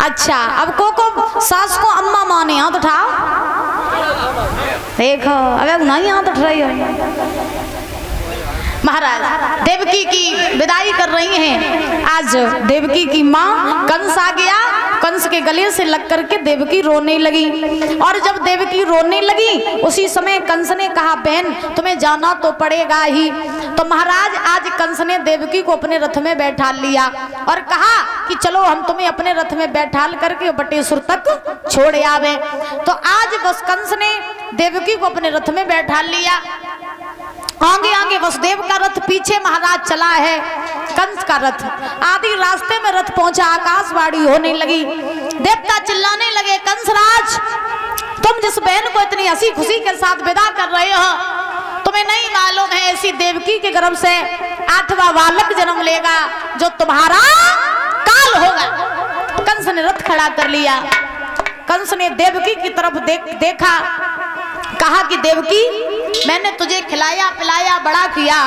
अच्छा, अब को सास को अम्मा माने हाथ उठाओ, देखो अबे नहीं हाथ उठ रही है। महाराज देवकी की विदाई कर रही हैं। आज देवकी की माँ कंस आ गया, कंस के गले से लग करके देवकी रोने लगी। और जब देवकी रोने लगी उसी समय कंस ने कहा बहन तुम्हें जाना तो पड़ेगा ही। तो महाराज आज कंस ने देवकी को अपने रथ में बैठा लिया और कहा कि चलो हम तुम्हें अपने रथ में बैठाल करके बटेश्वर तक छोड़ आवे। तो आज बस कंस ने देवकी को अपने रथ में बैठा लिया, आगे आगे वसुदेव का रथ, पीछे महाराज चला है कंस का रथ। आधी रास्ते में रथ पहुंचा, आकाशवाणी होने लगी, देवता चिल्लाने लगे कंसराज तुम जिस बहन को इतनी हंसी खुशी के साथ विदा कर रहे हो, तुम्हें नहीं मालूम है ऐसी देवकी के गर्भ से 8वां बालक जन्म लेगा जो तुम्हारा काल होगा। कंस ने रथ खड़ा कर लिया। कंस ने देवकी की तरफ देखा, कहा कि देवकी मैंने तुझे खिलाया पिलाया बड़ा किया,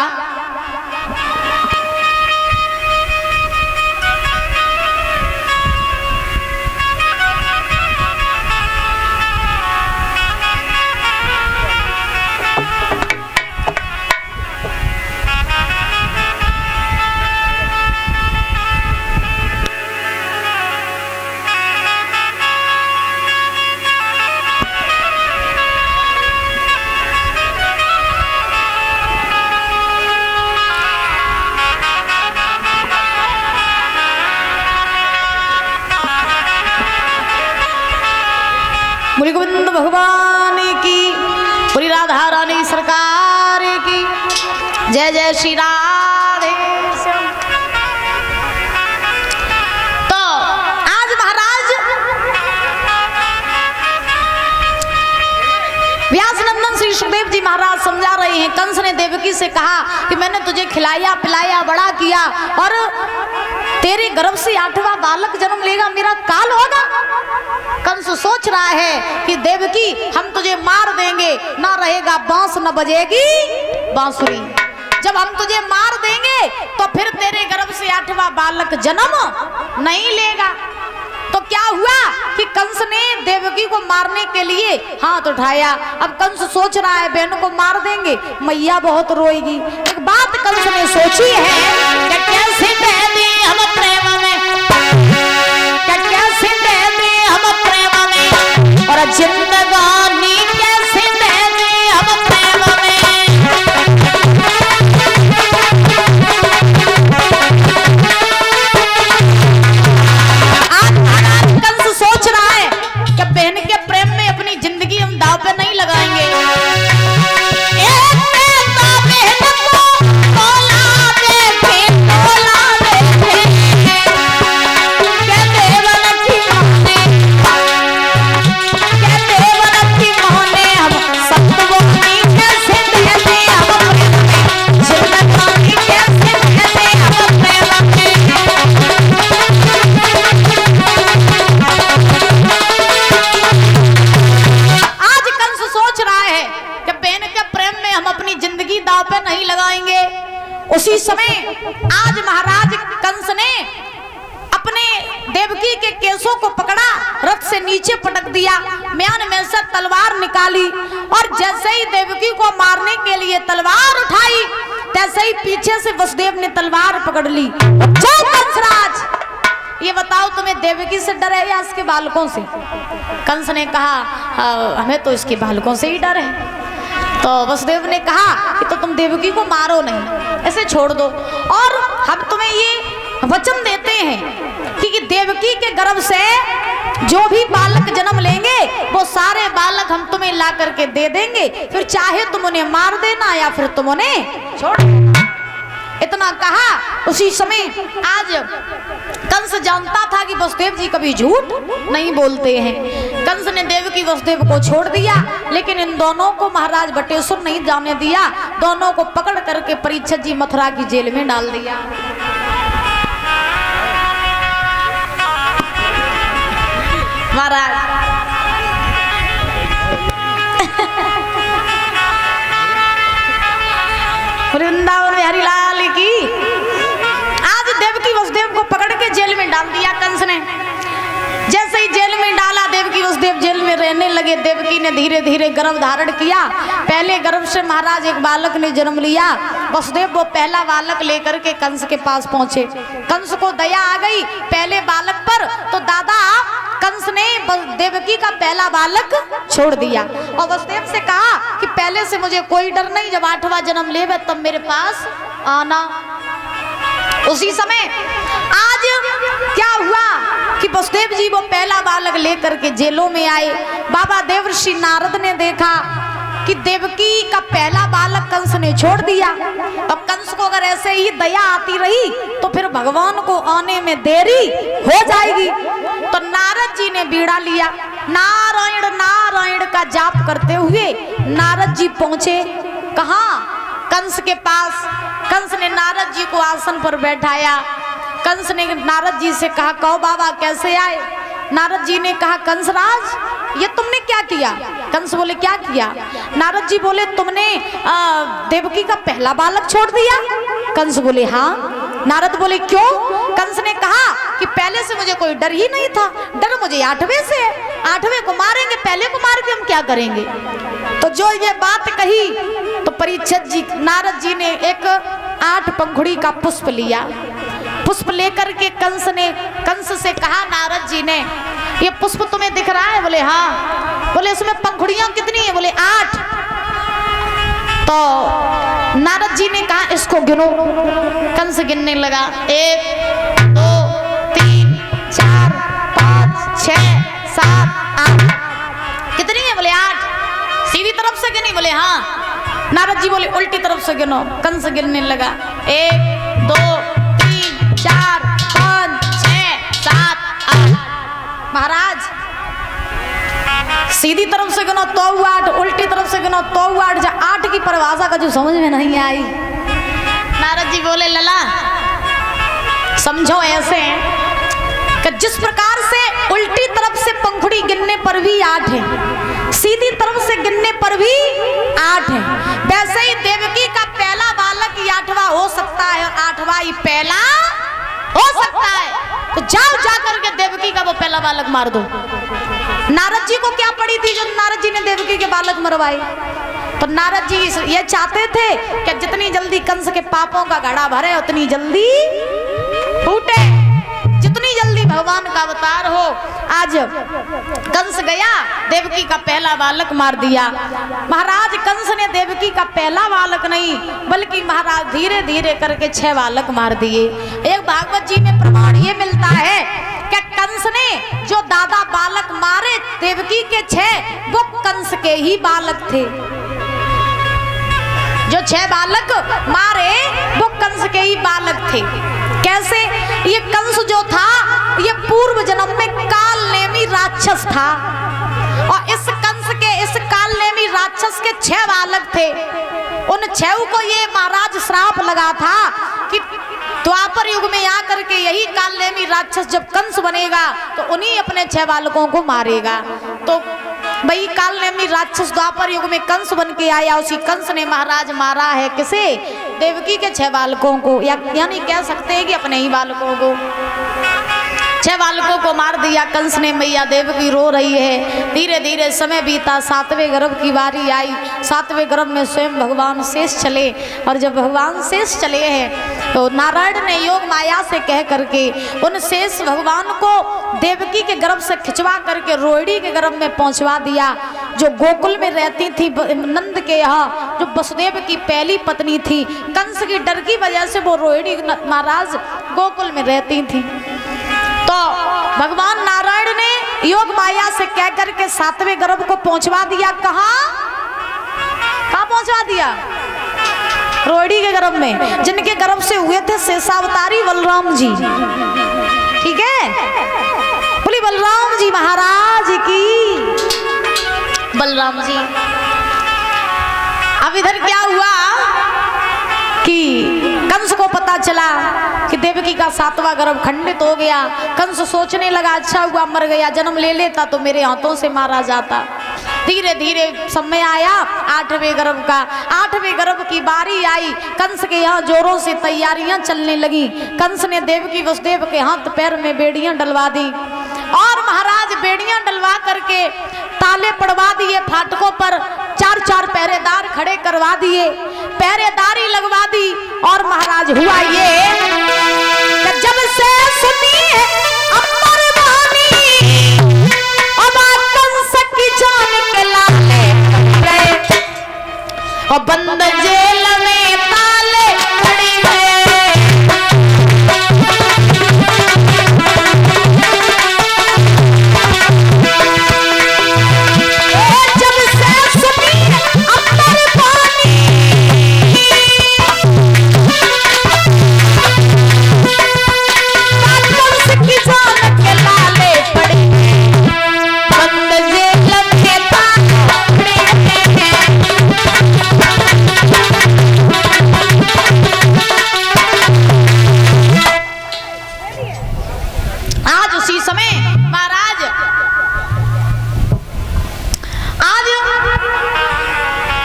बोली गोविंद भगवान की, बोली राधा रानी सरकार की, जय जय श्री राधे श्याम। तो आज महाराज व्यास नंदन श्री सुखदेव जी महाराज समझा रहे हैं। कंस ने देवकी से कहा कि मैंने तुझे खिलाया पिलाया बड़ा किया और तेरे गर्भ से 8वां बालक जन्म लेगा, मेरा काल होगा। कंस सोच रहा है कि देवकी हम तुझे मार देंगे, ना रहेगा बांस न बजेगी बांसुरी। जब हम तुझे मार देंगे तो फिर तेरे गर्भ से 8वां बालक जन्म नहीं लेगा। तो क्या हुआ कि कंस ने देवकी को मारने के लिए हाथ उठाया। अब कंस सोच रहा है बहन को मार देंगे मैया बहुत रोएगी। एक बात कंस ने सोची है कि कैसे दे दी हम प्रेम में, कैसे दे दी हम प्रेम में, और जिंदगानी कैसे दे दी हम प्रेम में। आज कंस सोच रहा है कि बहन के प्रेम में अपनी जिंदगी हम दाव पे नहीं लगाएंगे। उसी समय आज महाराज कंस ने अपने देवकी के केसों को पकड़ा, रथ से नीचे पटक दिया, म्यान में से तलवार निकाली और जैसे ही देवकी को मारने के लिए तलवार उठाई तैसे ही पीछे से वसुदेव ने तलवार पकड़ ली। जय कंसराज, ये बताओ तुम्हें देवकी से डर है या इसके बालकों से? कंस ने कहा हमें तो इसके बालकों से ही डर है। तो वसुदेव ने कहा कि तो तुम देवकी को मारो नहीं, ऐसे छोड़ दो, और हम तुम्हें ये वचन देते हैं कि देवकी के गर्भ से जो भी बालक जन्म लेंगे वो सारे बालक हम तुम्हें ला करके दे देंगे, फिर चाहे तुम उन्हें मार देना या फिर तुम उन्हें छोड़ देना। इतना कहा उसी समय आज कंस जानता था कि वसुदेव जी कभी झूठ नहीं बोलते हैं। कंस ने देवकी वसुदेव को छोड़ दिया, लेकिन इन दोनों को महाराज बटेश्वर नहीं जाने दिया। दोनों को पकड़ करके परीक्षित जी मथुरा की जेल में डाल दिया। महाराज वृंदावन बिहारी लाल की। आज देवकी वसुदेव को पकड़ के जेल में डाल दिया कंस ने। में रहने लगे। देवकी ने धीरे धीरे गर्भ धारण किया। पहले गर्भ से महाराज एक बालक ने जन्म लिया। वसुदेव वो पहला बालक लेकर के कंस के पास पहुंचे। कंस को दया आ गई पहले बालक पर, तो दादा कंस ने देवकी का पहला बालक छोड़ दिया और वसुदेव से कहा कि पहले से मुझे कोई डर नहीं, जब 8वां जन्म लेवे तब मेरे पास आना। उसी समय आज क्या हुआ कि वसुदेव जी वो पहला बालक लेकर के जेलों में आए। बाबा देवर्षि नारद ने देखा कि देवकी का पहला बालक कंस ने छोड़ दिया। अब कंस को अगर ऐसे ही दया आती रही तो फिर भगवान को आने में देरी हो जाएगी। तो नारद जी ने बीड़ा लिया, नारायण नारायण का जाप करते हुए नारद जी पहुंचे कहाँ? कंस के पास। कंस ने नारद जी को आसन पर बैठाया। कंस ने नारद जी से कहा, कहो बाबा कैसे आए? नारद जी ने कहा, कंसराज ये तुमने क्या किया? कंस बोले, क्या किया? नारद जी बोले, तुमने देवकी का पहला बालक छोड़ दिया। कंस बोले, हाँ। नारद बोले, क्यों? कंस ने कहा कि पहले से मुझे कोई डर ही नहीं था, डर मुझे 8वें से है। 8वें को मारेंगे, पहले को मार के हम क्या करेंगे? तो जो ये बात कही तो परीक्षित जी नारद जी ने एक 8 पंखुड़ी का पुष्प लिया। पुष्प लेकर के कंस से कहा नारद जी ने, ये पुष्प तुम्हें दिख रहा है? बोले हाँ। बोले इसमें पंखुड़ियां कितनी है? बोले 8। तो नारद जी ने कहा इसको गिनो। कंस गिनने लगा, 1 2 3 4 5 6 7 8। कितनी है? बोले 8। सीधी तरफ से गिनी? बोले हाँ। नारद जी बोले उल्टी तरफ से गिनो। कंस गिनने लगा, 1 2 3 4 5 6 7 8। महाराज सीधी तरफ से गिनो तो 8, उल्टी तरफ से गिनो तो 8। 8 की परिभाषा का जो समझ में नहीं आई। नारद जी बोले, लला समझो ऐसे कि जिस प्रकार से उल्टी तरफ से पंखुड़ी गिनने पर भी 8 है, सीधी तरफ से गिनने पर भी 8 है, वैसे ही देवकी का पहला बालक 8वां हो सकता है और 8वां ही पहला हो सकता है। तो जाओ जाकर के देवकी का वो पहला बालक मार दो। नारद जी को क्या पड़ी थी जो नारद जी ने देवकी के बालक मरवाए? तो नारद जी ये चाहते थे कि जितनी जल्दी कंस के पापों का घड़ा भरे उतनी जल्दी फूटे, जितनी जल्दी भगवान का अवतार हो। आज कंस गया, देवकी का पहला बालक मार दिया। महाराज कंस ने देवकी का पहला बालक नहीं बल्कि महाराज धीरे धीरे करके 6 बालक मार दिए। एक भागवत जी में प्रमाण ये मिलता है कि कंस ने जो दादा बालक मारे देवकी के 6 वो कंस के ही बालक थे। जो 6 बालक मारे वो कंस के ही बालक थे। कैसे? ये कंस जो था ये पूर्व जन्म में कालनेमी राक्षस था और इस कंस के इस कालनेमी राक्षस के 6 बालक थे। उन 6 को ये महाराज श्राप लगा था कि द्वापर युग में आकर के यही कालनेमी राक्षस जब कंस बनेगा तो उन्हीं अपने 6 बालकों को मारेगा। तो भाई कालनेमी राक्षस द्वापर युग में कंस बन के आया, उसी कंस ने महाराज मारा है किसे? देवकी के 6 बालकों को, यानी कह सकते हैं कि अपने ही बालकों को। 6 बालकों को मार दिया कंस ने। मैया देवकी रो रही है। धीरे धीरे समय बीता, 7वें गर्भ की बारी आई। 7वें गर्भ में स्वयं भगवान शेष चले और जब भगवान शेष चले हैं तो नारायण ने योग माया से कह करके उन शेष भगवान को देवकी के गर्भ से खिंचवा करके रोहिणी के गर्भ में पहुंचवा दिया, जो गोकुल में रहती थी नंद के यहाँ, जो वसुदेव की पहली पत्नी थी। कंस की डर की वजह से वो रोहिणी महाराज गोकुल में रहती थी। तो भगवान नारायण ने योग माया से कह करके 7वें गर्भ को पहुंचवा दिया। कहाँ पहुंचवा दिया? रोहिणी के गर्भ में, जिनके गर्भ से हुए थे शेषावतारी बलराम जी। ठीक है, बोली बलराम जी महाराज की। बलराम जी अब इधर क्या हुआ कि कंस को पता चला कि देवकी का 7वां गर्भ खंडित हो गया। कंस सोचने लगा अच्छा हुआ मर गया, जन्म ले लेता तो मेरे हाथों से मारा जाता। धीरे धीरे समय आया 8वें गर्भ का। 8वें गर्भ की बारी आई। कंस के यहाँ जोरों से तैयारियां चलने लगी। कंस ने देवकी वसुदेव के हाथ पैर में बेड़ियां डलवा दी और महाराज बेड़ियां डलवा करके ताले पड़वा दिए फाटकों पर, 4-4 पहरेदार खड़े करवा दिए, पहरेदारी लगवा दी। और महाराज हुआ ये कि जब से सुनी है अमर वाणी, अब कंस की जान के लाले गए और बंद जेल में ताले पड़े गए। जब से सुनी अमर वाणी, कंस की जान के लाले पड़े बंद जेल में ताले पड़े। आज उसी समय महाराज आज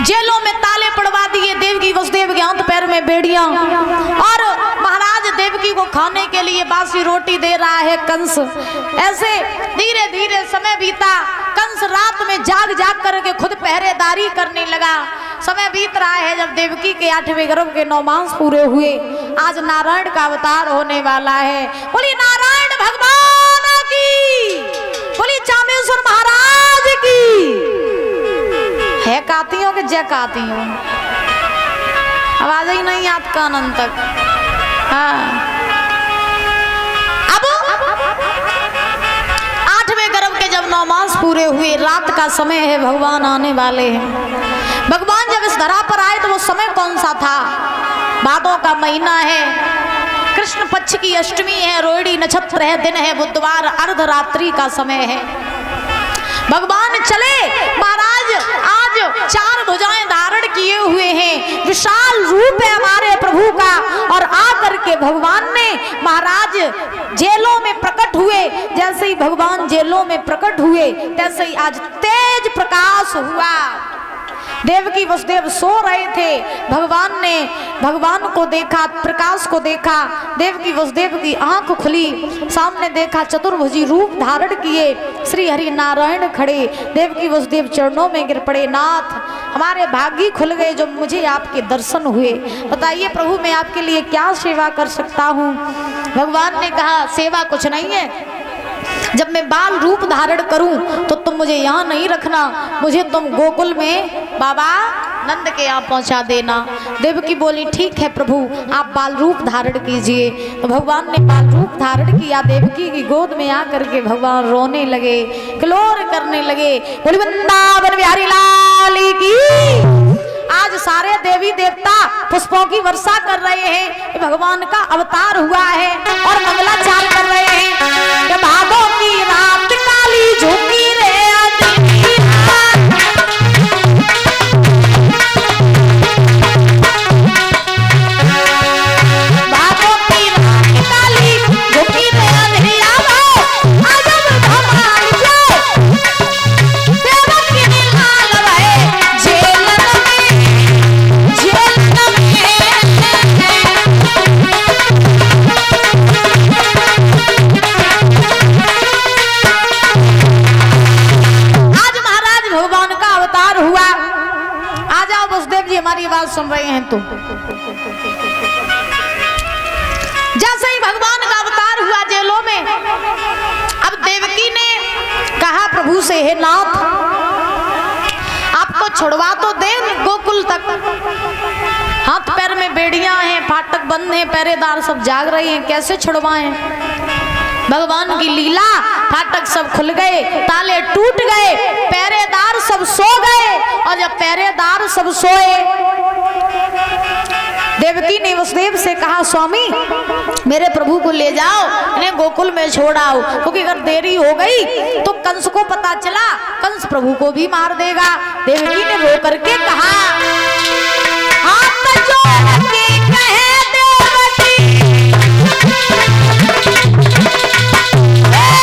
जेलों में ताले पड़वा दिए, देवकी वसुदेव के हाथ पैर में बेड़ियां, और महाराज देवकी को खाने के लिए बासी रोटी दे रहा है कंस। ऐसे धीरे धीरे समय बीता, कंस रात में जाग जाग करके खुद पहरेदारी करने लगा। समय बीत रहा है जब देवकी के 8वें गर्भ के 9 मास पूरे हुए। आज नारायण का अवतार होने वाला है। बोली नारायण भगवान की, बोली चामेश्वर महाराज की। है कातियों के जय कातियों, आवाज ही नहीं आती कानन तक। हाँ, अब 8वें गर्भ के जब 9 मास पूरे हुए, रात का समय है, भगवान आने वाले हैं। भगवान जब इस धरा पर आए तो वो समय कौन सा था? भादों का महीना है, कृष्ण पक्ष की अष्टमी है, रोहिणी नक्षत्र है, दिन है बुधवार, अर्धरात्रि का समय है। भगवान चले, महाराज आज 4 भुजाएं धारण किए हुए हैं, विशाल रूप है हमारे प्रभु का। और आकर के भगवान ने महाराज जेलों में प्रकट हुए। जैसे ही भगवान जेलों में प्रकट हुए, तैसे ही आज तेज प्रकाश हुआ। देवकी वसुदेव सो रहे थे, भगवान ने भगवान को देखा, प्रकाश को देखा। देवकी वसुदेव की आंख खुली, सामने देखा चतुर्भुजी रूप धारण किए श्री हरि नारायण खड़े। देवकी वसुदेव चरणों में गिर पड़े, नाथ हमारे भाग्य खुल गए जो मुझे आपके दर्शन हुए। बताइए प्रभु मैं आपके लिए क्या सेवा कर सकता हूँ? भगवान ने कहा सेवा कुछ नहीं है, जब मैं बाल रूप धारण करूं तो तुम मुझे यहाँ नहीं रखना, मुझे तुम गोकुल में बाबा नंद के यहाँ पहुँचा देना। देवकी बोली ठीक है प्रभु आप बाल रूप धारण कीजिए। तो भगवान ने बाल रूप धारण किया, देवकी की गोद में आकर के भगवान रोने लगे, क्लोर करने लगे। बोली वृंदावन बिहारी लाल की। आज सारे देवी देवता पुष्पों की वर्षा कर रहे हैं, भगवान का अवतार हुआ है और मंगलाचार कर रहे हैं। कि भादों की रात काली झुकी रे हमारी बात सुन रहे हैं तो जैसे ही भगवान का अवतार हुआ जेलों में, अब देवकी ने कहा प्रभु से हे नाथ आपको छुड़वा तो दे गोकुल तक, हाथ पैर में बेड़ियां हैं, फाटक बंद हैं, पहरेदार सब जाग रहे हैं, कैसे छुड़वाएं? भगवान की लीला, फाटक सब खुल गए, ताले टूट गए, पहरेदार सब सो गए। और जब पहरेदार सब सोए, देवकी ने वसुदेव से कहा स्वामी मेरे प्रभु को ले जाओ, इन्हें गोकुल में छोड़ आओ, क्योंकि अगर देरी हो गई तो कंस को पता चला, कंस प्रभु को भी मार देगा। देवकी ने रो करके कहा हाथ जोड़ के कहे देवकी,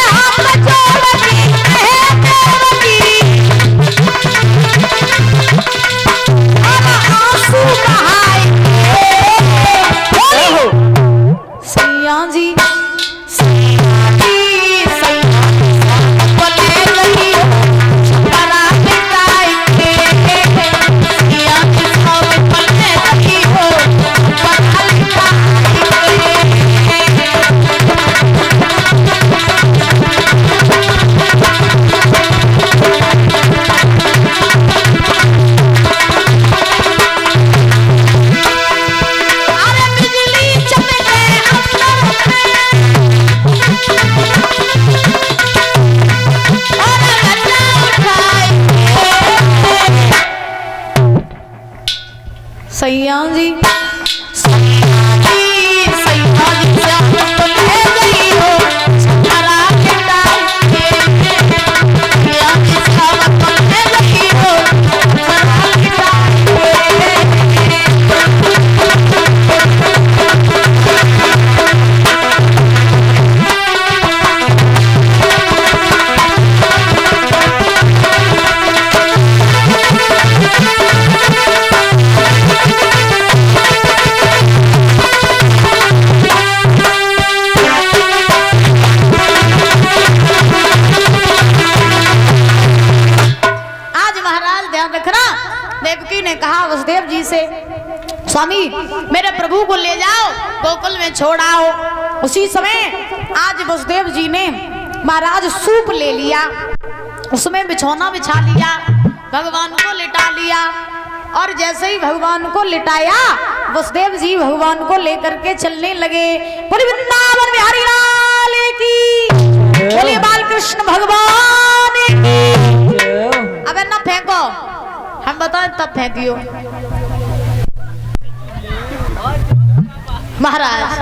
हाथ जोड़ के कहे देवकी, अब आंसू बहाए सैया जी, सैया जी, सैया में छोड़ाओ। उसी समय आज वसुदेव जी ने महाराज सूप ले लिया, उसमें बिछौना बिछा लिया, भगवान को लिटा लिया और जैसे ही भगवान को लिटाया वसुदेव जी भगवान को लेकर के चलने लगे। बोले वृंदावन बिहारी लाल की, बोलिए बालकृष्ण भगवान की। अबे ना फेंको, हम बताएं तब फेंकियो। महाराज